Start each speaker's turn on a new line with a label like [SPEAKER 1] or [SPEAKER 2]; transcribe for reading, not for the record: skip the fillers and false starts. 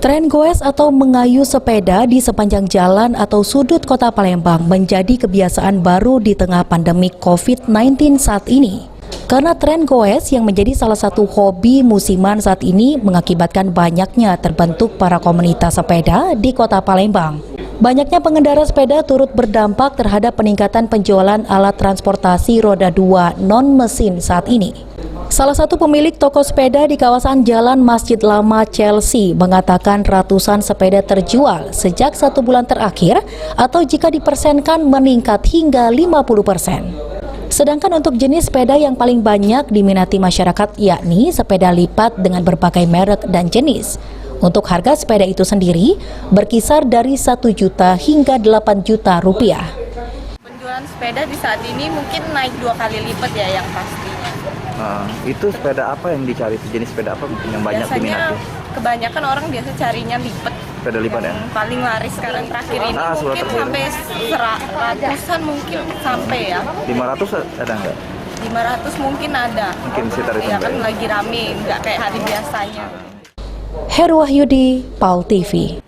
[SPEAKER 1] Tren goes atau mengayuh sepeda di sepanjang jalan atau sudut kota Palembang menjadi kebiasaan baru di tengah pandemi COVID-19 saat ini. Karena tren goes yang menjadi salah satu hobi musiman saat ini mengakibatkan banyaknya terbentuk para komunitas sepeda di kota Palembang. Banyaknya pengendara sepeda turut berdampak terhadap peningkatan penjualan alat transportasi roda 2 non-mesin saat ini. Salah satu pemilik toko sepeda di kawasan Jalan Masjid Lama Chelsea mengatakan ratusan sepeda terjual sejak 1 bulan terakhir atau jika dipersenkan meningkat hingga 50%. Sedangkan untuk jenis sepeda yang paling banyak diminati masyarakat yakni sepeda lipat dengan berbagai merek dan jenis. Untuk harga sepeda itu sendiri berkisar dari 1 juta hingga 8 juta rupiah.
[SPEAKER 2] Penjualan sepeda di saat ini mungkin naik 2 kali lipat ya yang pastinya.
[SPEAKER 3] Itu sepeda apa yang dicari? Jenis sepeda apa mungkin yang banyak
[SPEAKER 2] Biasanya
[SPEAKER 3] diminati?
[SPEAKER 2] kebanyakan orang biasa carinya lipat.
[SPEAKER 3] Sepeda lipat ya?
[SPEAKER 2] Paling laris sekarang terakhir ini mungkin sampai ratusan mungkin sampai ya.
[SPEAKER 3] 500 ada nggak?
[SPEAKER 2] 500 mungkin ada.
[SPEAKER 3] Mungkin sekitar itu.
[SPEAKER 2] Ya kan lagi rame, nggak kayak hari biasanya.
[SPEAKER 1] Heru Wahyudi, PAL TV.